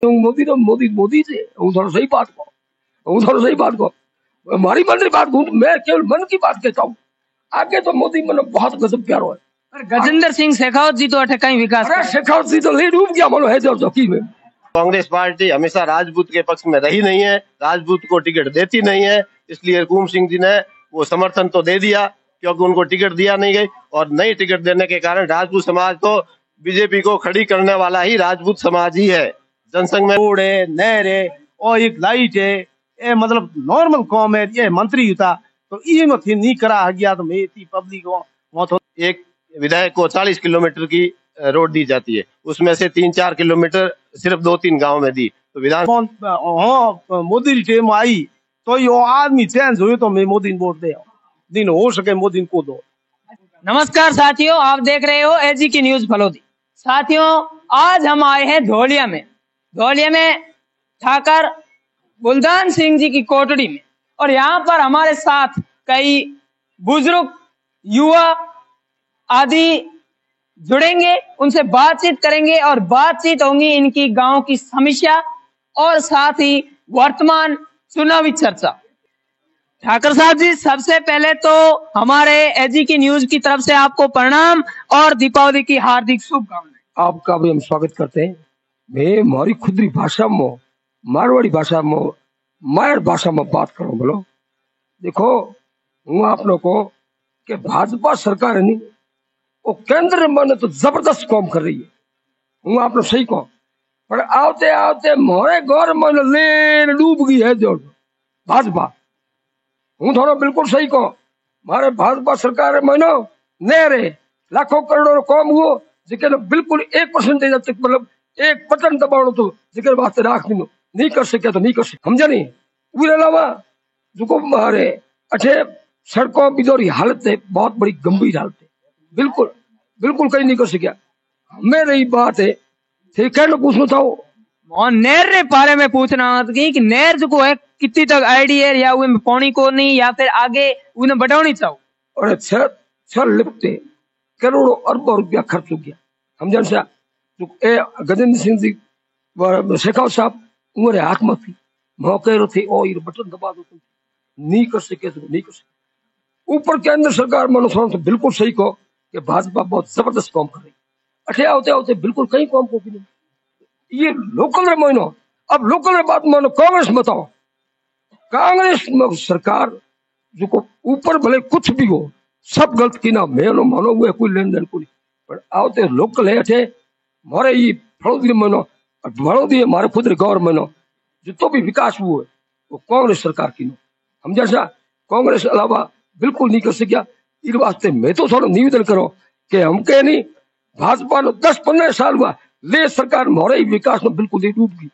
मोदी तो मोदी मोदी से हूँ थोड़ा सही बात को हमारी मन की बात मैं केवल मन की बात कहता हूँ। आगे तो मोदी मन बहुत गजब प्यारो है। पर गजेंद्र सिंह शेखावत जी तो अठे कहीं विकास शेखावत जी तो ले डूब गया मनो है चौकी में। कांग्रेस पार्टी हमेशा राजपूत के पक्ष में रही नहीं है, राजपूत को टिकट देती नहीं है, इसलिए हुकुम सिंह जी ने वो समर्थन तो दे दिया क्योंकि उनको टिकट दिया नहीं गई, और नहीं टिकट देने के कारण राजपूत समाज तो बीजेपी को खड़ी करने वाला ही राजपूत समाज ही है। जनसंघ में रोड है, नहर है और एक लाइट है, ये मतलब नॉर्मल कॉम है, ये मंत्री होता तो ये मत नहीं करा गया तो मैं इतनी पब्लिक हो। एक विधायक को 40 किलोमीटर की रोड दी जाती है, उसमें से 3-4 किलोमीटर सिर्फ 2-3 गांव में दी, तो विधान मोदी टीम आई तो यो आदमी चेंज हुए तो मैं मोदी वोट दे दिन हो सके मोदी को दो। नमस्कार साथियों, आप देख रहे हो एजी की न्यूज फलोदी। साथियों, आज हम आए हैं धौलिया में ठाकर गुलदान सिंह जी की कोटड़ी में, और यहाँ पर हमारे साथ कई बुजुर्ग युवा आदि जुड़ेंगे, उनसे बातचीत करेंगे और बातचीत होंगी इनकी गांव की समीक्षा और साथ ही वर्तमान चुनावी चर्चा। ठाकर साहब जी, सबसे पहले तो हमारे एजी की न्यूज की तरफ से आपको प्रणाम और दीपावली की हार्दिक शुभकामनाएं। आपका भी हम स्वागत करते हैं। मैं हमारी खुदरी भाषा में, मारवाड़ी भाषा में, मायर भाषा में बात करूं। बोलो, देखो हूँ आप लोग को कि भाजपा सरकार है नहीं, वो केंद्र में तो जबरदस्त काम कर रही है। हूँ आप लोग सही कहो, पर आते आते मोरे गौर में लेन डूब गई है जो भाजपा। हूँ थोड़ा बिल्कुल सही कहो, मारे भाजपा सरकार महीनो नेरे लाखों करोड़ों काम हुआ जिके बिल्कुल 1% तक मतलब 1 बटन दबाणो तो जिके वास्ते राख दिनो नहीं कर सके तो नहीं कर सके, समझा नहीं। उसके अलावा जो मारे अच्छे सड़कों की हालत है बहुत बड़ी गंभीर हालत है, बिल्कुल कहीं नहीं कर सकिया। हमें रही बात है ठीक है, पूछना था नहर रे बारे में पूछना कि नहर जो है कितनी तक आईडी है या उनमें पानी को नहीं या फिर आगे उन्हें बढ़ानी चाहो। और छह लिपटे करोड़ों अरबों रुपया खर्च हो गया, समझा सा। गजेंद्र सिंह जी शेखावत साहब उम्र हाथ में थी मौके थे ओ ये बटन दबा दो, नहीं कर सके तो नहीं कर सके। ऊपर केंद्र सरकार मनो तो बिल्कुल सही कहो कि भाजपा बहुत जबरदस्त काम कर रही। अठे आते बिल्कुल कहीं काम को भी नहीं। ये लोकल रे महीनो, अब लोकल रे बात मानो कांग्रेस बताओ, कांग्रेस में सरकार जो को ऊपर भले कुछ भी हो सब गलत की ना मेनो मानो हुए कोई लेन देन को नहीं, पर आवते लोकल है अठे मारे ये फड़ोदी महीनो और फड़ोदी मारे खुद गौर महीनो जो भी विकास हुआ है वो कांग्रेस सरकार की नो, समझा सा। कांग्रेस अलावा बिल्कुल नहीं कर सकिया। इस वास्ते मैं तो थोड़ा निवेदन करो कि हमके नहीं भाजपा नो 10-15 साल हुआ ले सरकार मोरे विकास में बिल्कुल नहीं डूब गई,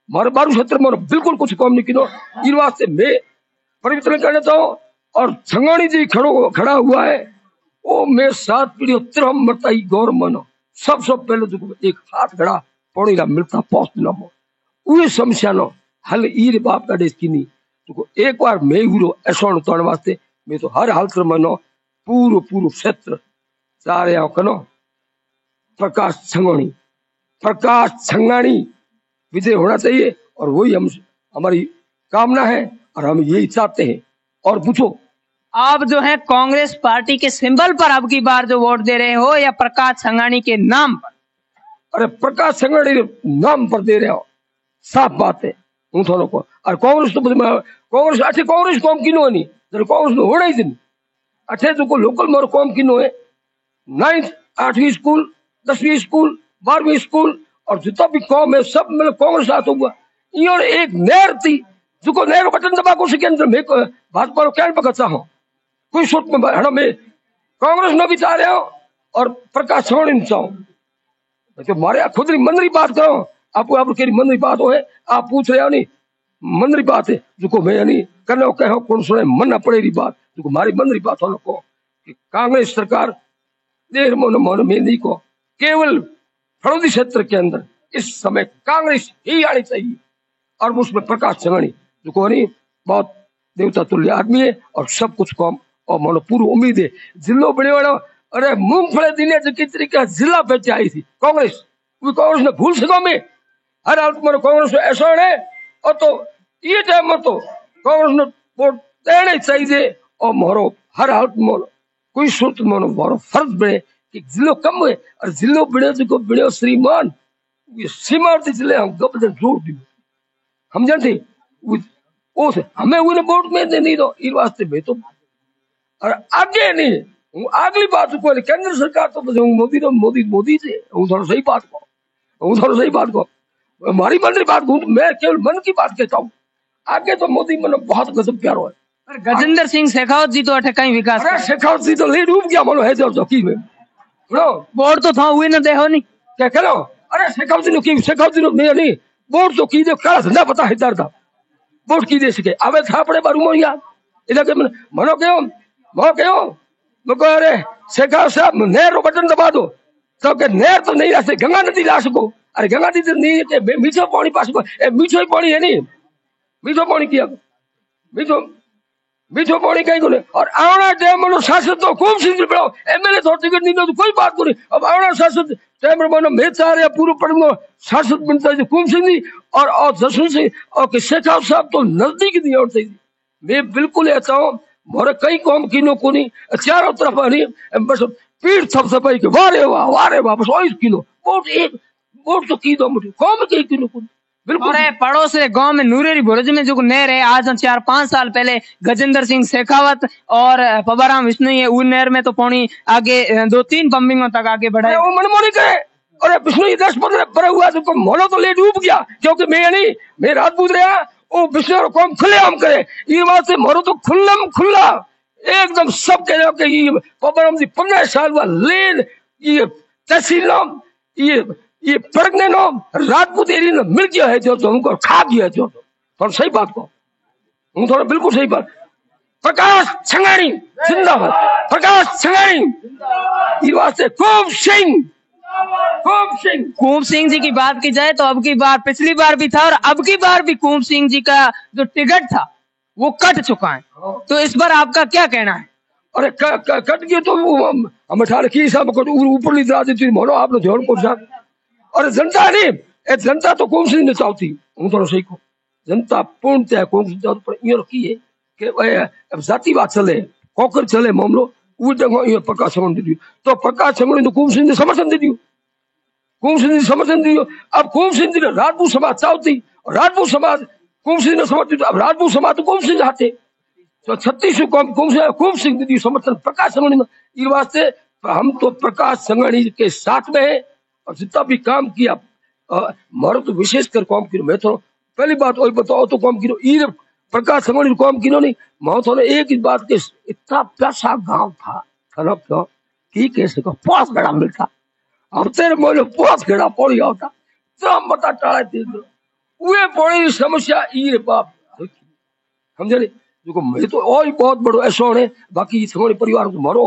मारे बारू क्षेत्र में बिल्कुल कुछ काम नहीं किया। इस वास्ते मैं परिवर्तन करना चाहूँ और संगानी जी खड़ा हुआ है वो मैं 7 पीढ़ी तिरम मरता ही गौर मानो सबसे पहले जो एक हाथ खड़ा पौड़ी ना मिलता पहुंच ना वो समस्या नो हल ई बाप का देश की नहीं। तो एक बार मैं हुई ऐसा उतारने वास्ते मैं तो हर हालत में नो पूरो क्षेत्र चारे कनो प्रकाश छंगानी विजय होना चाहिए और वही हमारी कामना है और हम यही चाहते हैं। और पूछो, आप जो है कांग्रेस पार्टी के सिंबल पर अब की बार जो वोट दे रहे हो या प्रकाश छंगानी के नाम पर? अरे प्रकाश छंगानी नाम पर दे रहे हो, साफ बात है। हूँ थोड़ा को और कांग्रेस तो कांग्रेस अच्छे कांग्रेस कौम की नो नहीं कांग्रेस होना ही दिन अच्छे जो लोकल मोर कौम की नो है 9th 8वीं स्कूल 10वीं स्कूल 12वीं स्कूल और जितना भी कौम है सब मतलब कांग्रेस साथ हुआ। और एक नहर थी जो नहर बटन दबा को सके मैं भाजपा को क्या पकड़ता हूँ कोई सोच में हड़ा में कांग्रेस में भी चाह रहे हो और प्रकाश छावनी चाहो तो मारे खुद मन की बात करो। आप मन की बात हो है आप पूछ रहे हो नहीं मन की बात है जो मैं नहीं करने कहो कौन सुने मन न पड़े बात जो हमारी मन की बात हो कि कांग्रेस सरकार देर मन में नहीं को केवल फड़ौदी क्षेत्र के अंदर इस समय कांग्रेस ही आनी चाहिए और उसमें प्रकाश छंगानी जो को नहीं बहुत देवता तुल्य आदमी है और सब कुछ काम और मनो पूरी उम्मीद है जिलो बड़े वाला। अरे मूंगफली दिने जो किस तरीके जिला बेचे आई थी कांग्रेस ने भूल सको में हर हालत में कांग्रेस ऐसा है और तो ये टाइम में तो कांग्रेस ने वोट देना ही चाहिए और मारो हर हालत में कोई सूरत में मारो फर्ज बने कि जिलो कम है और जिलो बड़े जो बड़े श्रीमान ये सीमावर्ती जिले हम गबदन जोड़ दी हम जानते उस हमें उन्हें वोट में दे नहीं दो इस वास्ते में तो और आगे नहीं हूँ अगली बात को केंद्र सरकार तो मोदी तो मोदी मोदी से हूँ थोड़ा सही बात को हूँ थोड़ा सही बात को हमारी मन की बात को मैं केवल मन की बात कहता हूँ आगे तो मोदी मन बहुत गजब प्यारो है पर गजेंद्र सिंह शेखावत जी तो अठे कहीं विकास अरे शेखावत जी तो ले डूब गया मनो है जो चौकी में वोट तो था हुए न देखो नहीं क्या करो अरे शेखावत जी की शेखावत जी मैं नहीं वोट तो की दे काला धंधा पता है दर्द वोट की दे सके अब था पड़े बारू मोरिया इधर मनो क्यों मुझको अरे शेखावत साहब नहर रो बटन दबा दो तो के नहर तो नहीं ला सके गंगा नदी ला सको अरे गंगा नदी तो नहीं के मीठो पानी पास को मीठो ही पानी है नहीं मीठो पानी किया मीठो पानी कहीं को नहीं और आवड़ा टाइम में शासक तो खूब सिंह बढ़ाओ एमएलए तो टिकट नहीं दो तो कोई बात नहीं अब आवड़ा शासक टाइम में मेहता या पूर्व पड़ो शासक बनता है खूब सिंह और जसवंत सिंह और शेखावत साहब तो नजदीक नहीं और मैं बिल्कुल ऐसा हूँ मोरे कई कौम किनो को नहीं चारों तरफ नहीं बस पीठ थप सपाई के वारे वाह बस वही किलो वोट तो की दो मुझे कौम के किलो को बिल्कुल पड़ोस गांव में नूरेरी बुर्ज में जो नहर है आज 4-5 साल पहले गजेंद्र सिंह शेखावत और पबाराम विष्णु है उन नहर में तो पानी आगे 2-3 पंपिंगों तक आगे बढ़ा वो मनमोनी करे और विष्णु 10-15 पर हुआ तो मोनो तो ले डूब गया क्योंकि मैं नहीं मैं राजपूत रहा वो विष्णु कौम खुले आम करे ये बात से मोरो तो खुला एकदम सब कह रहे कि ये पबाराम जी 15 साल हुआ लेन ये तहसील ये परगने नो राजपूत एरिया में मिल गया है जो हमको खा गया है जो थोड़ा सही बात को हूँ थोड़ा बिल्कुल सही बात प्रकाश छंगाणी जिंदाबाद प्रकाश छंगाणी ये वास्ते खूब सिंह जी की बात की जाए तो अब की बार पिछली बार भी था और अब की बार भी खूब सिंह जी का जो टिकट था वो कट चुका है तो इस बार आपका क्या कहना है अरे कट गया तो हम अठारह की साहब ऊपर राजनीति मोनो आपने ध्यान को साहब और जनता नहीं जनता तो कौन सी नहीं चाहती हूँ थोड़ा सही को जनता पूर्णतः कौन सी चाहती पर ये रखी है कि जातिवाद चले कोकर चले मामलो वो जगह प्रकाश संगठन दे दियो तो प्रकाश संगठन तो कुम सिंह ने समर्थन दे दियो कुम सिंह ने समर्थन दियो अब कुम सिंह ने राजपूत समाज चाहती और राजपूत समाज कुम सिंह ने समर्थन अब राजपूत समाज तो कुम सिंह चाहते तो 36 कुम सिंह दे दियो समर्थन प्रकाश संगठन इस वास्ते हम तो प्रकाश संगठन के साथ में है और जितना भी काम किया मारो तो विशेषकर काम किया मैं तो पहली बात वही बताओ तो काम किया ये प्रकाश संगठन काम किया नहीं मैं तो एक ही बात के इतना प्यासा गांव था खराब था की कैसे को पास गड़ा मिलता अब तेरे मोले पास गड़ा पड़ी आता तो बता टाड़ा दे दो वे पड़ी समस्या ये बाप समझे देखो मैं तो और बहुत बड़ो ऐसा है बाकी संगठन परिवार को मारो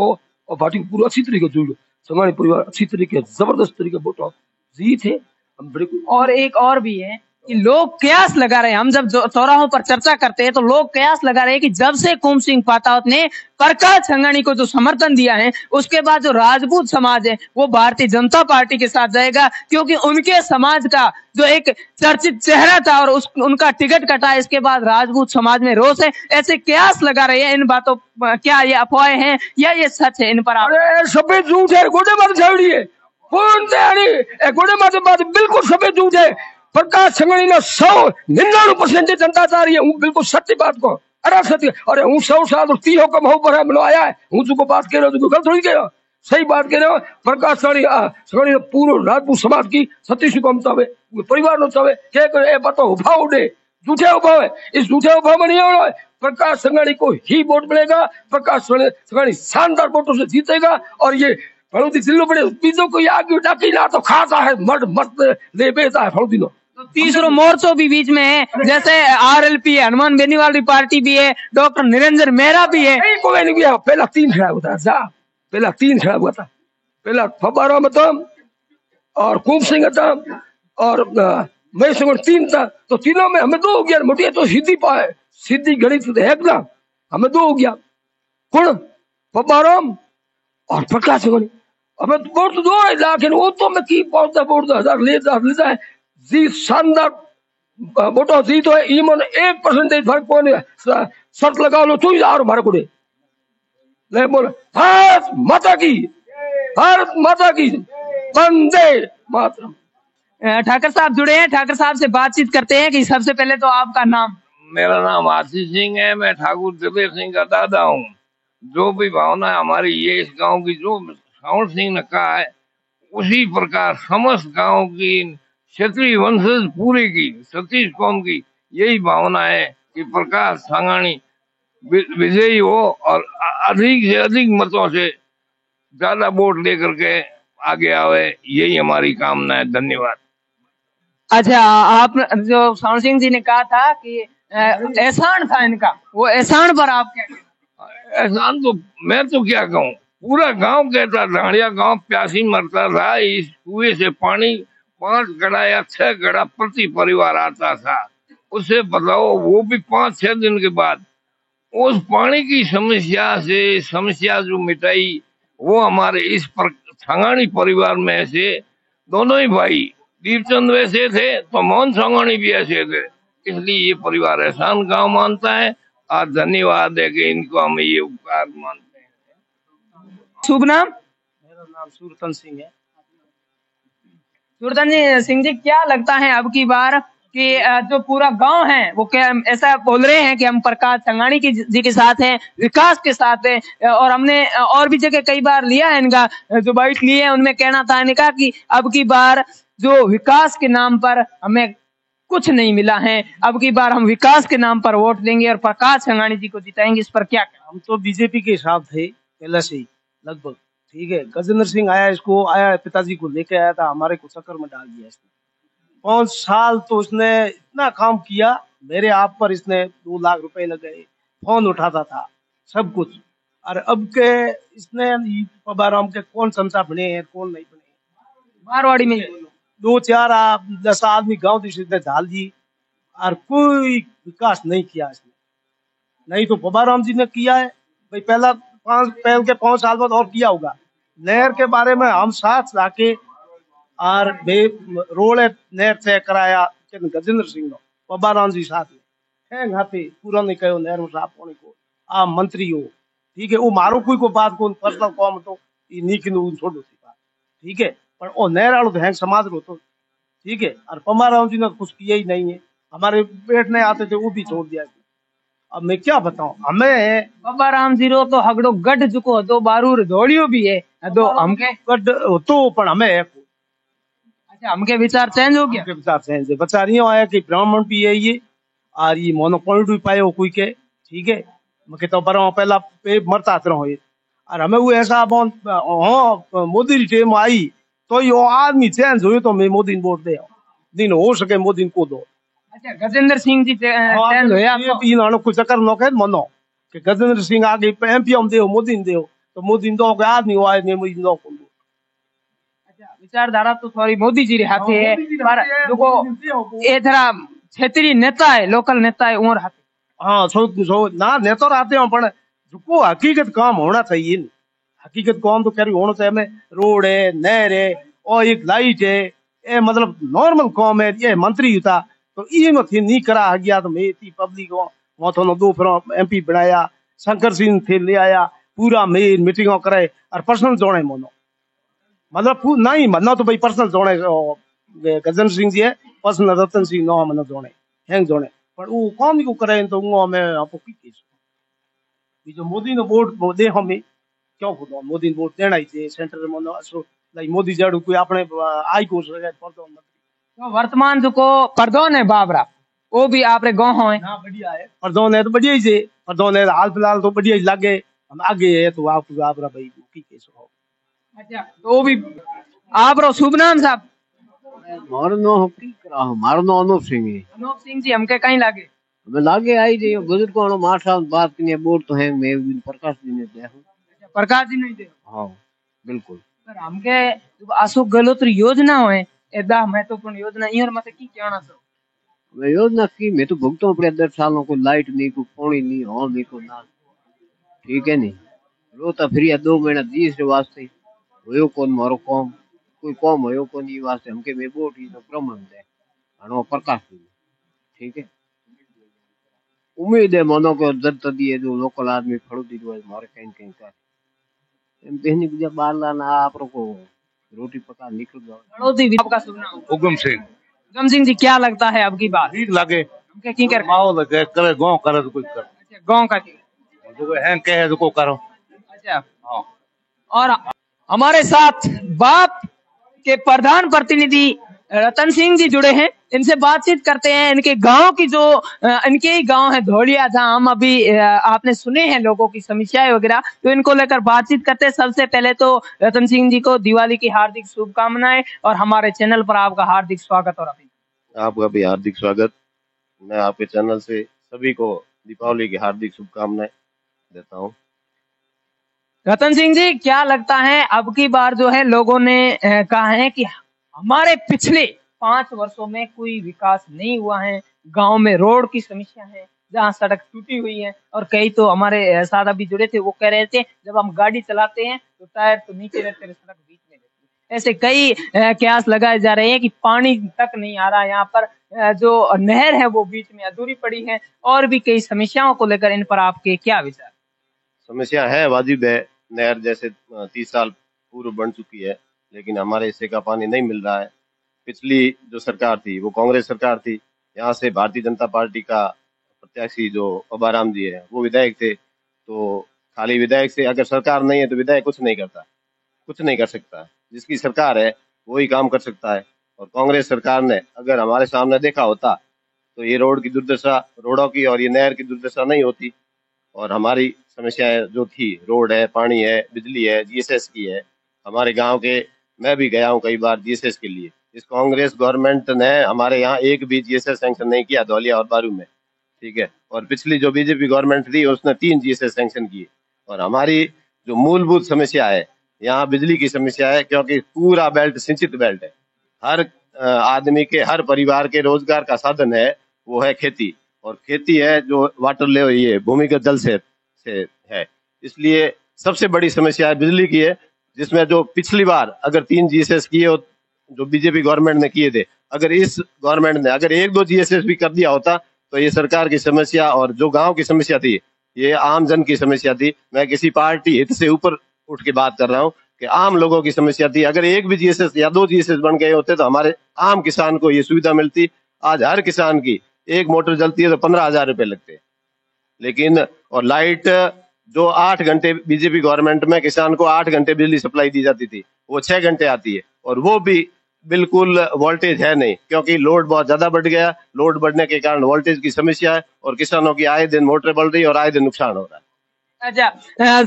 और पार्टी को पूरा अच्छी तरीके जोड़ो समाज परिवार अच्छी तरीके जबरदस्त तरीके वोट जीत है हम बिल्कुल और एक और भी है कि लोग कयास लगा रहे हैं हम जब चौराहों पर चर्चा करते हैं तो लोग कयास लगा रहे हैं कि जब से कुम सिंह पातावत ने प्रकाश छंगाणी को जो समर्थन दिया है उसके बाद जो राजपूत समाज है वो भारतीय जनता पार्टी के साथ जाएगा क्योंकि उनके समाज का जो एक चर्चित चेहरा था और उनका टिकट कटा इसके बाद राजपूत समाज में रोष है ऐसे कयास लगा रहे हैं इन बातों क्या ये अफवाहें हैं या ये सच है इन पर आप सफेद झूठ है गोडे माथे छाड़ी है गोडे माथे बात बिल्कुल सफेद झूठ है प्रकाश संगठन ने 199% जनता चाह रही है बिल्कुल सत्य बात को अरे सत्य अरे 100 साल 30 कम हो पर है आया है तुमको बात कह रहे हो गलत थोड़ी कह रहे हो सही बात कह रहे हो प्रकाश संगठन पूरे राजपूत समाज की 36 कम चाहे परिवार नो चाहे क्या बताओ उभाव उड़े झूठे उभाव है इस झूठे उभाव में नहीं होना है प्रकाश संगठन को ही वोट मिलेगा प्रकाश संगठन शानदार वोटों से जीतेगा और ये फलौदी जिलों बड़े बीजों को आगे डाकी ना तो खाता है मर्द ले बेचता है फलौदी नो तीसरा मोर्चो भी बीच में है जैसे आरएलपी है हनुमान बेनीवाल की पार्टी भी है डॉक्टर निरंजन मेहरा भी है पहला 3 खड़ा हुआ था पहला 3 खड़ा हुआ था पहला फबाराम था और कुम सिंह था और मैं संगठन 3 था तो तीनों में हमें 2 हो गया मोटिया तो सीधी पाए सीधी गणित है ना हमें 2 हो गया कौन फबाराम और प्रकाश संगठन हमें वोट तो 2 लाख वो तो मैं की पहुंचता वोट 1000 ले जाए जीत शानदार वोटों जीत हो ईमन 1% फर्क कोने शर्त लगा लो तू यार मारे कुड़े ले बोल भारत माता की वंदे मातरम। ठाकर साहब जुड़े हैं, ठाकर साहब से बातचीत करते हैं कि सबसे पहले तो आपका नाम। मेरा नाम आशीष सिंह है, मैं ठाकुर दिव्य सिंह का दादा हूँ। जो भी भावना हमारी ये इस गांव की जो साउंड सिंह ने कहा है उसी प्रकार समस्त गांव की क्षेत्रीय वंशज पूरे की सतीश कौम की यही भावना है कि प्रकाश सांगाणी विजयी हो और अधिक से अधिक मतों से ज्यादा वोट लेकर के आगे आवे, यही हमारी कामना है। धन्यवाद। अच्छा, आप जो साउंड सिंह जी ने कहा था कि एहसान था इनका, वो एहसान पर आप क्या कहते? एहसान तो मैं तो क्या कहूँ, पूरा गांव कहता ढाणिया गांव प्यासी मरता था। इस कुएं से पानी 5 घड़ा या 6 घड़ा प्रति परिवार आता था। उससे बताओ वो भी 5-6 दिन के बाद उस पानी की समस्या जो मिटाई वो हमारे इस सांगाणी परिवार में से दोनों ही भाई दीपचंद वैसे थे तो मोहन सांगाणी भी ऐसे थे। इसलिए ये परिवार एहसान गांव मानता है और धन्यवाद है कि इनको हम ये उपकार मानते हैं। शुभ नाम? मेरा नाम सूरतन सिंह है। सूरतन सिंह जी, क्या लगता है अब की बार कि जो पूरा गांव है वो क्या ऐसा बोल रहे हैं कि हम प्रकाश सांगाणी जी के साथ हैं, विकास के साथ हैं, और हमने और भी जगह कई बार लिया है इनका जो बाइट लिए हैं उनमें कहना था इनका कि अब की बार जो विकास के नाम पर हमें कुछ नहीं मिला है, अब की बार हम विकास के नाम पर वोट देंगे और प्रकाश सांगाणी जी को जिताएंगे। इस पर क्या? हम तो बीजेपी के हिसाब थे पहले से ही लगभग। ठीक है, गजेंद्र सिंह आया पिताजी को लेके आया था, हमारे को चक्कर में डाल दिया इसने। 5 साल तो इसने इतना काम किया, मेरे आप पर इसने 2 लाख रुपए लगाए, फोन उठाता था, सब कुछ। और अब के इसने पबाराम के कौन संस्था बने हैं कौन नहीं बने, मारवाड़ी में 2-4 10 आदमी गाँव इसने डाल दी और कोई विकास नहीं किया इसने। नहीं तो पबाराम जी ने किया है भाई, पहले के 5 साल बाद और किया होगा। नहर के बारे में हम साथ जाके और रोड नहर तय कराया गजेंद्र सिंह नो पबाराम जी साथ में हाथे पूरा नहीं कहो नहर में साफ होने को आ मंत्री हो। ठीक है, वो मारो कोई को बात को पर्सनल काम तो नहीं किनु छोड़ो थी बात। ठीक है, पर ओ नहर वालों तो हैंग समाज रो तो ठीक है। और पबाराम जी ने कुछ किया ही नहीं है, हमारे बैठने आते थे वो भी छोड़ दिया। अब मैं क्या बताऊं, हमें पबाराम जी रो तो हगड़ो गढ़ चुको तो बारूर धोड़ियो भी है तो हमके गढ़ तो पर हमें हमके विचार चेंज हो गया। विचार चेंज है, बचा रही आया कि ब्राह्मण भी है ये और ये मोनोपॉइंट भी पाए हो कोई के। ठीक है, मैं तो पर पहला पे मरता रहो और हमें वो ऐसा मोदी की टीम आई तो यो आदमी चेंज हुए तो मैं मोदी वोट दे दिन हो सके मोदी को दो। अच्छा, गजेंद्र सिंह जी चेंज होया तो कुछ चक्कर नो कह मनो कि गजेंद्र सिंह आगे एमपी हम दे मोदी दे तो मोदी दो आदमी वो आए मोदी दो। विचारधारा तो थोड़ी मोदी जी रे हाथे है पर देखो ए थरा क्षेत्रीय नेता है, लोकल नेता है उमर हाथे। हाँ, सो ना नेता रहते हो पर जो हकीकत काम होना चाहिए। हकीकत काम तो करी होना चाहिए। हमें रोड है, नहर है और एक लाइट है, ये मतलब नॉर्मल काम है। ये मंत्री था तो ये मत नहीं करा गया तो मैं इतनी पब्लिक वहां तो 2 फिर एमपी बनाया, शंकर सिंह थे ले आया, पूरा मेन मीटिंग कराए और पर्सनल जोड़े मोनो मतलब नहीं मनना तो भाई पर्सनल जोड़े गजेंद्र सिंह जी है, पर्सनल रतन सिंह नो मन जोड़े हैंग जोड़े पर वो काम ही को करे तो वो हमें आपको की केस जो मोदी ने वोट दे हमें क्यों खुद मोदी ने वोट देना ही चाहिए सेंटर में असो लाइक मोदी जड़ कोई अपने आई को तो वर्तमान जो को प्रधान है बाबरा वो भी आपरे गांव है ना बढ़िया है। प्रधान है तो बढ़िया ही है, प्रधान है हाल फिलहाल तो बढ़िया ही लागे, हम आगे है तो आप बाबरा भाई की केस हो। अच्छा, तो भी आप रो शुभ नाम साहब? मारो नो की करा मारो नो अनूप सिंह है। अनूप सिंह जी हमके कहीं लागे हमें लागे आई जे गुजर को मार साहब बात करनी बोर्ड तो है मैं प्रकाश जी ने दे। प्रकाश जी नहीं दे? हां बिल्कुल। पर हमके आसो गलोत्र योजना होए एदा महत्वपूर्ण योजना ईर मते की कहना सो मैं योजना की मैं तो भुगतो पड़े 10 सालों को लाइट नहीं को पानी नहीं हो नहीं को ना। ठीक है नहीं रो तो फिर 2 महीना 20 के वास्ते होयो कौन मारो काम कोई काम होयो कौन ये वास्ते हमके मैं वोट ही तो प्रमाण दे घणो प्रकाश ठीक है। उम्मीद है मनो को जब दिए जो लोकल आदमी फड़ो दी जो मारे कहीं कहीं कर एम कहनी बिजा बारला ना आप को रोटी पका निकल जाओ। बड़ौदी आपका शुभ नाम? हुकुम सिंह। हुकुम सिंह जी, क्या लगता है अब की बार? ठीक लगे हमके की कर माहौल लगे करे गांव करे तो कुछ कर गाँव का की? जो है कहे तो को करो। अच्छा, और हमारे साथ बाप के प्रधान प्रतिनिधि रतन सिंह जी जुड़े हैं, इनसे बातचीत करते हैं। इनके गांव की जो इनके ही गांव है धोलिया, जहां हम अभी आपने सुने हैं लोगों की समस्याएं वगैरह, तो इनको लेकर बातचीत करते हैं। सबसे पहले तो रतन सिंह जी को दिवाली की हार्दिक शुभकामनाएं और हमारे चैनल पर आपका हार्दिक स्वागत और अभिनंदन। आपका भी हार्दिक स्वागत। मैं आपके चैनल से सभी को दीपावली की हार्दिक शुभकामनाएं देता हूँ। रतन सिंह जी, क्या लगता है अब की बार जो है लोगों ने कहा है कि हमारे पिछले 5 वर्षों में कोई विकास नहीं हुआ है, गांव में रोड की समस्या है, जहां सड़क टूटी हुई है, और कई तो हमारे साथ अभी जुड़े थे वो कह रहे थे जब हम गाड़ी चलाते हैं तो टायर तो नीचे रहते हैं, सड़क बीच में रहती है। ऐसे कई कयास लगाए जा रहे हैं कि पानी तक नहीं आ रहा, यहाँ पर जो नहर है वो बीच में अधूरी पड़ी है, और भी कई समस्याओं को लेकर इन पर आपके क्या विचार? समस्या है, वाजिब है। नहर जैसे 30 साल पूर्व बन चुकी है, लेकिन हमारे हिस्से का पानी नहीं मिल रहा है। पिछली जो सरकार थी वो कांग्रेस सरकार थी, यहाँ से भारतीय जनता पार्टी का प्रत्याशी जो अबाराम जी है वो विधायक थे। तो खाली विधायक से अगर सरकार नहीं है तो विधायक कुछ नहीं करता, कुछ नहीं कर सकता। जिसकी सरकार है वही काम कर सकता है। और कांग्रेस सरकार ने अगर हमारे सामने देखा होता तो ये रोड की दुर्दशा, रोडों की और ये नहर की दुर्दशा नहीं होती। और हमारी समस्याएं जो थी, रोड है, पानी है, बिजली है, जीएसएस की है। हमारे गांव के मैं भी गया हूं कई बार जीएसएस के लिए। इस कांग्रेस गवर्नमेंट ने हमारे यहाँ एक भी जीएसएस सैंक्शन नहीं किया धौलिया और बारू में, ठीक है। और पिछली जो बीजेपी गवर्नमेंट थी उसने 3 जीएसएस सैंक्शन किए। और हमारी जो मूलभूत समस्या है यहाँ बिजली की समस्या है, क्योंकि पूरा बेल्ट सिंचित बेल्ट है। हर आदमी के, हर परिवार के रोजगार का साधन है वो है खेती, और खेती है जो वाटर ले ये भूमिगत जल से है। इसलिए सबसे बड़ी समस्या है बिजली की है, जिसमें जो पिछली बार अगर 3 जीएसएस किए हो जो बीजेपी गवर्नमेंट ने किए थे, अगर इस गवर्नमेंट ने अगर 1-2 जीएसएस भी कर दिया होता तो ये सरकार की समस्या और जो गांव की समस्या थी, ये आम जन की समस्या थी। मैं किसी पार्टी हित से ऊपर उठ के बात कर रहा हूँ कि आम लोगों की समस्या थी। अगर 1 भी जीएसएस या 2 जीएसएस बन गए होते तो हमारे आम किसान को ये सुविधा मिलती। आज हर किसान की एक मोटर जलती है तो 15,000 रुपए लगते हैं। लेकिन और लाइट जो 8 घंटे बीजेपी गवर्नमेंट में किसान को 8 घंटे बिजली सप्लाई दी जाती थी, वो 6 घंटे आती है। और वो भी बिल्कुल वोल्टेज है नहीं, क्योंकि लोड बहुत ज्यादा बढ़ गया। लोड बढ़ने के कारण वोल्टेज की समस्या है और किसानों की आए दिन मोटर बढ़ रही है और आए दिन नुकसान हो रहा है। अच्छा,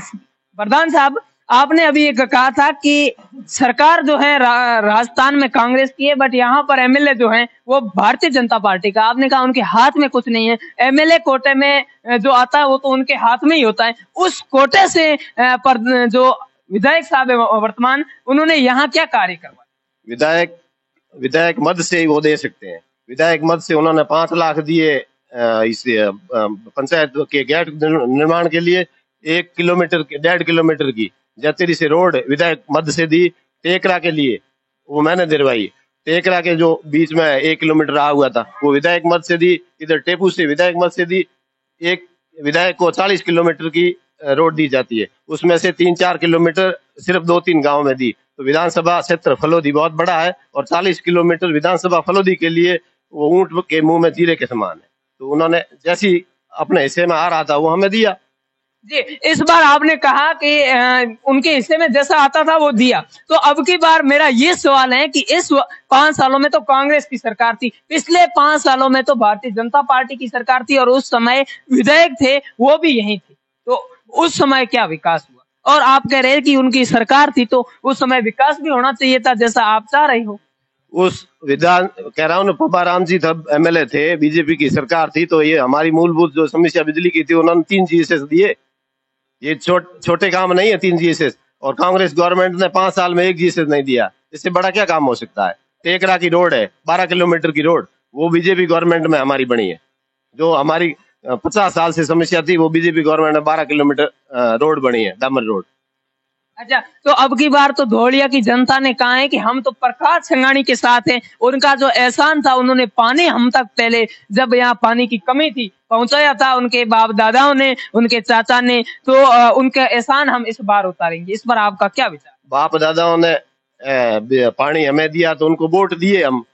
प्रधान साहब, आपने अभी एक कहा था कि सरकार जो है राजस्थान में कांग्रेस की है, बट यहाँ पर एमएलए जो है वो भारतीय जनता पार्टी का। आपने कहा उनके हाथ में कुछ नहीं है, एमएलए कोटे में जो आता है वो तो उनके हाथ में ही होता है। उस कोटे से पर जो विधायक साहब है वर्तमान, उन्होंने यहाँ क्या कार्य करवाया? विधायक मद से वो दे सकते हैं। विधायक मद से उन्होंने 5 लाख दिए इस पंचायत के गेट निर्माण के लिए। 1 किलोमीटर 1.5 किलोमीटर की जतेरी से रोड विधायक मद से दी। टेकरा के लिए वो मैंने दिलवाई। टेकरा के जो बीच में 1 किलोमीटर आ हुआ था वो विधायक मद से दी। इधर टेपू से विधायक मद से दी। एक विधायक को 40 किलोमीटर की रोड दी जाती है, उसमें से 3-4 किलोमीटर सिर्फ 2-3 गांव में दी। तो विधानसभा क्षेत्र फलोदी बहुत बड़ा है और 40 किलोमीटर विधानसभा फलोदी के लिए वो ऊंट के मुंह में जीरे के समान है। तो उन्होंने जैसी अपने हिस्से में आ रहा था वो हमें दिया। जी, इस बार आपने कहा कि उनके हिस्से में जैसा आता था वो दिया, तो अब की बार मेरा ये सवाल है कि इस 5 सालों में तो कांग्रेस की सरकार थी, पिछले 5 सालों में तो भारतीय जनता पार्टी की सरकार थी और उस समय विधायक थे वो भी यही थे। तो उस समय क्या विकास हुआ? और आप कह रहे हैं कि उनकी सरकार थी तो उस समय विकास भी होना चाहिए था जैसा आप चाह रहे हो। उस विधान कह रहा हूँ ना, पब्बाराम जी तब एमएलए थे, बीजेपी की सरकार थी। तो ये हमारी मूलभूत जो समस्या बिजली की थी उन्होंने 3 जीएसएस दिए। ये छोटे काम नहीं है 3 जीएसएस। और कांग्रेस गवर्नमेंट ने 5 साल में 1 जीएसएस नहीं दिया। इससे बड़ा क्या काम हो सकता है? टेकरा की रोड है 12 किलोमीटर की रोड, वो बीजेपी गवर्नमेंट में हमारी बनी है। जो हमारी 50 साल से समस्या थी वो बीजेपी गवर्नमेंट में 12 किलोमीटर रोड बनी है, डामर रोड। अच्छा, तो अब की बार तो धोलिया की जनता ने कहा है कि हम तो प्रकाश संघाणी के साथ हैं। उनका जो एहसान था, उन्होंने पानी हम तक पहले जब यहाँ पानी की कमी थी पहुंचाया था, उनके बाप दादाओं ने, उनके चाचा ने, तो उनका एहसान हम इस बार उतारेंगे। इस पर आपका क्या विचार? बाप दादाओं ने पानी हमें दिया तो उनको वोट दिए हम।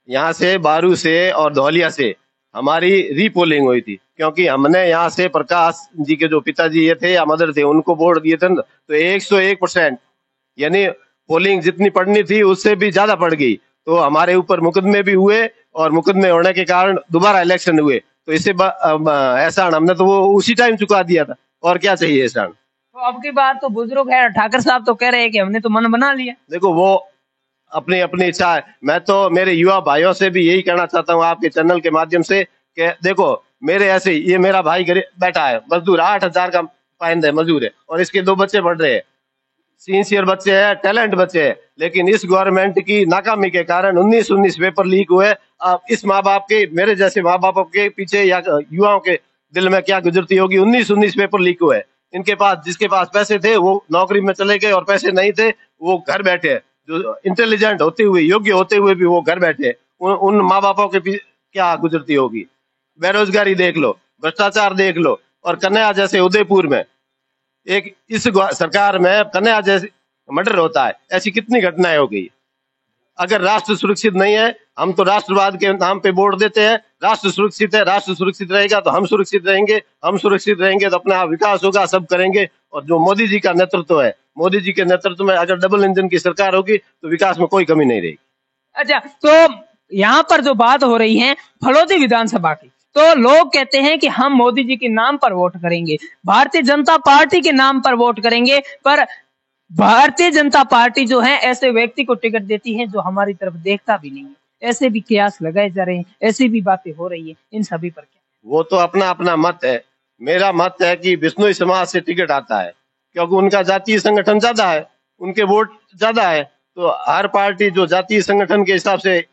यहाँ से बारू से और धौलिया से हमारी रीपोलिंग हुई थी, क्योंकि हमने यहाँ से प्रकाश जी के जो पिताजी ये थे या मदर थे उनको वोट दिए थे, तो 101% यानी पोलिंग जितनी पड़नी थी उससे भी ज्यादा पड़ गई। तो हमारे ऊपर मुकदमे भी हुए और मुकदमे होने के कारण दोबारा इलेक्शन हुए। तो इससे एहसान हमने तो वो उसी टाइम चुका दिया था, और क्या चाहिए एहसान। तो अब की बार तो बुजुर्ग है, ठाकर साहब तो कह रहे हैं कि हमने तो मन बना लिया। देखो वो अपनी अपनी इच्छा है। मैं तो मेरे युवा भाइयों से भी यही कहना चाहता हूँ आपके चैनल के माध्यम से कि देखो मेरे ऐसे ये मेरा भाई बैठा है मजदूर, 8,000 का पाइंदे मजदूर है, और इसके 2 बच्चे पढ़ रहे हैं, सिंसियर बच्चे हैं, टैलेंट बच्चे हैं। लेकिन इस गवर्नमेंट की नाकामी के कारण 19 पेपर लीक हुए। अब इस माँ बाप के, मेरे जैसे माँ बाप के पीछे या युवाओं के दिल में क्या गुजरती होगी। 19 पेपर लीक हुए। इनके पास, जिसके पास पैसे थे वो नौकरी में चले गए, और पैसे नहीं थे वो घर बैठे। जो इंटेलिजेंट होते हुए, योग्य होते हुए भी वो घर बैठे। उन माँ बापों के क्या गुजरती होगी। बेरोजगारी देख लो, भ्रष्टाचार देख लो, और कन्या जैसे उदयपुर में एक इस सरकार में कन्या जैसे मर्डर होता है, ऐसी कितनी घटनाएं हो गई। अगर राष्ट्र सुरक्षित नहीं है, हम तो राष्ट्रवाद के नाम पे वोट देते हैं। राष्ट्र सुरक्षित है, राष्ट्र सुरक्षित रहेगा तो हम सुरक्षित रहेंगे, हम सुरक्षित रहेंगे तो अपना विकास होगा, सब करेंगे। और जो मोदी जी का नेतृत्व है, मोदी जी के नेतृत्व में अगर डबल इंजन की सरकार होगी तो विकास में कोई कमी नहीं रहेगी। अच्छा, तो यहाँ पर जो बात हो रही है फलोदी विधानसभा की, तो लोग कहते हैं कि हम मोदी जी के नाम पर वोट करेंगे, भारतीय जनता पार्टी के नाम पर वोट करेंगे, पर भारतीय जनता पार्टी जो है ऐसे व्यक्ति को टिकट देती है जो हमारी तरफ देखता भी नहीं है। ऐसे भी कयास लगाए जा रहे हैं, ऐसी भी बातें हो रही है, इन सभी पर क्या? वो तो अपना अपना मत है। मेरा मत है कि बिश्नोई समाज से टिकट आता है, क्योंकि उनका जातीय संगठन ज्यादा है, उनके वोट ज्यादा है। तो हर पार्टी जो जातीय संगठन के हिसाब से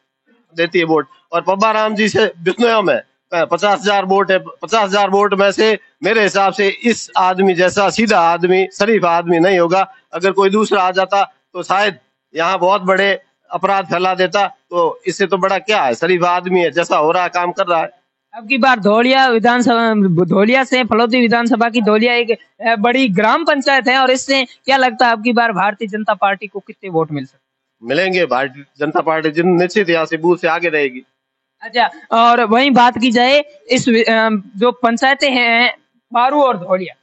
देती है वोट। और पब्बा राम जी से बिश्नोइयों में 50,000 वोट है। 50,000 वोट में से मेरे हिसाब से इस आदमी जैसा सीधा आदमी, शरीफ आदमी नहीं होगा। अगर कोई दूसरा आ जाता तो शायद यहाँ बहुत बड़े अपराध फैला देता। तो इससे तो बड़ा क्या है, शरीफ आदमी है, जैसा हो रहा है काम कर रहा है। अब की बार धौलिया विधानसभा, धौलिया से फलोदी विधानसभा की धौलिया एक बड़ी ग्राम पंचायत है, और इससे क्या लगता है अब की बार भारतीय जनता पार्टी को कितने वोट मिल सकते? मिलेंगे। भारतीय जनता पार्टी जिन निश्चित यहाँ से बूथ से आगे रहेगी। अच्छा, और वहीं बात की जाए इस जो पंचायतें हैं बारू और धौलिया,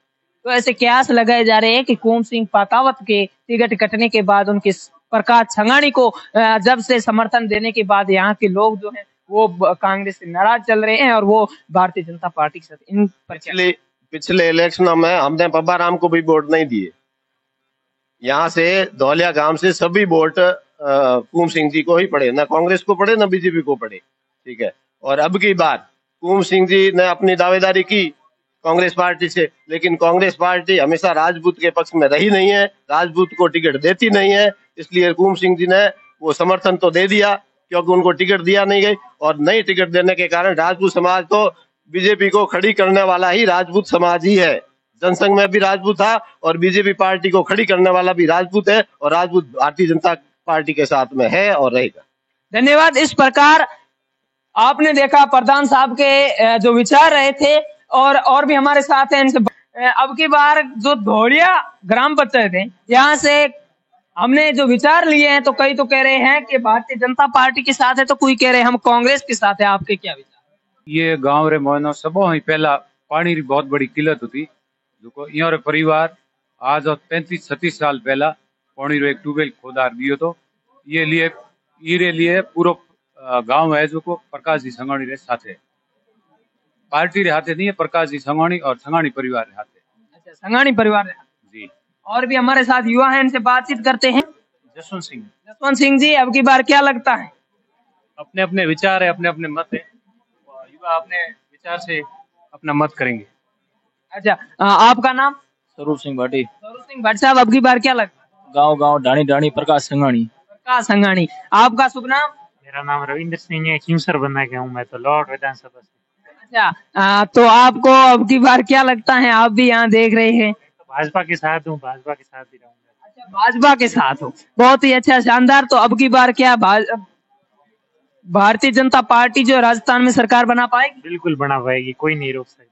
तो ऐसे कयास लगाए जा रहे हैं कि कुम सिंह पातावत के टिकट कटने के बाद उनके प्रकाश संघाणी को जब से समर्थन देने के बाद यहाँ के लोग जो हैं वो कांग्रेस से नाराज चल रहे हैं और वो भारतीय जनता पार्टी के साथ। इन पर पिछले इलेक्शनों में हमने पब्बा राम को भी वोट नहीं दिए। यहाँ से धौलिया गांव से सभी वोट कुम सिंह जी को ही पड़े, ना कांग्रेस को पड़े ना बीजेपी को पड़े। ठीक है। और अब की बार कुम सिंह जी ने अपनी दावेदारी की कांग्रेस पार्टी से, लेकिन कांग्रेस पार्टी हमेशा राजपूत के पक्ष में रही नहीं है, राजपूत को टिकट देती नहीं है। इसलिए कुम सिंह जी ने वो समर्थन तो दे दिया, क्योंकि उनको टिकट दिया नहीं गई। और नहीं टिकट देने के कारण राजपूत समाज तो बीजेपी को खड़ी करने वाला ही राजपूत समाज ही है। जनसंघ में भी राजपूत था और बीजेपी पार्टी को खड़ी करने वाला भी राजपूत है, और राजपूत भारतीय जनता पार्टी के साथ में है और रहेगा। धन्यवाद। इस प्रकार आपने देखा प्रधान साहब के जो विचार रहे थे, और भी हमारे साथ हैं इनसे। अब की बार जो धौलिया ग्राम पंचायत है, यहाँ से हमने जो विचार लिए हैं, तो कई तो कह रहे हैं कि भारतीय जनता पार्टी के साथ है, तो कोई कह रहे हैं हम कांग्रेस के साथ है। आपके क्या विचार? ये गांव रे मोहनो सबो ही पहला पानी री बहुत बड़ी किल्लत होती, जो यहाँ रे परिवार आज 35-36 साल पहला पानी रो एक ट्यूबवेल खोदार दियो। तो ये लिए पूरा गांव है जो को प्रकाश जी संघाणी रे साथ है। पार्टी रे हाथे नहीं है, प्रकाश जी संघाणी और संघाणी परिवार रे हाथे। अच्छा, संघाणी परिवार रे हाथे जी। और भी हमारे साथ युवा हैं, इनसे बातचीत करते हैं। जसवंत सिंह जी, अब की बार क्या लगता है? अपने अपने विचार है, अपने अपने मत है, युवा अपने विचार से अपना मत करेंगे। अच्छा, आपका नाम? स्वरूप सिंह भाटी। स्वरूप सिंह भाटी साहब, अब की बार क्या लगता है? गांव ढाणी ढाणी प्रकाश संघाणी। प्रकाश संघाणी। आपका शुभ नाम? मेरा नाम रविंद्र सिंह है, खींवसर बना के हूँ मैं, तो लॉर्ड विधानसभा से। अच्छा, तो आपको अब की बार क्या लगता है? आप भी यहाँ देख रहे हैं। तो भाजपा के साथ हूँ, भाजपा के साथ ही रहूंगा। भाजपा के साथ हो, बहुत ही अच्छा, शानदार। तो अब की बार क्या भारतीय जनता पार्टी जो राजस्थान में सरकार बना पाएगी? बिल्कुल बना पाएगी, कोई नहीं रोक सकता।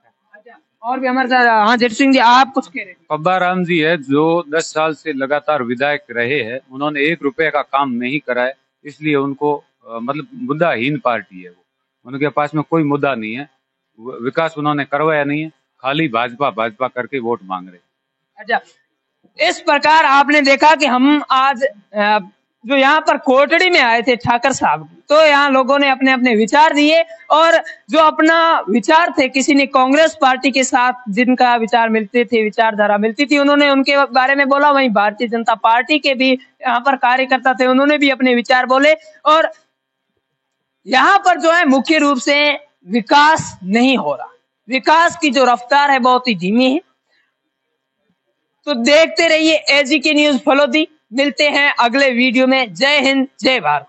और भी हमारे साथ, हाँ जेठ सिंह जी आप कुछ कह रहे थे? पब्बा राम जी है जो 10 साल से लगातार विधायक रहे हैं, उन्होंने 1 रुपए का काम नहीं करा है, इसलिए उनको मतलब मुद्दाहीन पार्टी है वो, उनके पास में कोई मुद्दा नहीं है, विकास उन्होंने करवाया नहीं है, खाली भाजपा भाजपा करके वोट मांग रहे। अच्छा, इस प्रकार आपने देखा कि हम आज जो यहाँ पर कोटड़ी में आए थे ठाकर साहब, तो यहाँ लोगों ने अपने अपने विचार दिए, और जो अपना विचार थे, किसी ने कांग्रेस पार्टी के साथ जिनका विचार मिलते थे, विचारधारा मिलती थी, उन्होंने उनके बारे में बोला। वहीं भारतीय जनता पार्टी के भी यहाँ पर कार्यकर्ता थे, उन्होंने भी अपने विचार बोले। और यहाँ पर जो है मुख्य रूप से विकास नहीं हो रहा, विकास की जो रफ्तार है बहुत ही धीमी है। तो देखते रहिए एजीके न्यूज फलोदी, मिलते हैं अगले वीडियो में। जय हिंद, जय भारत।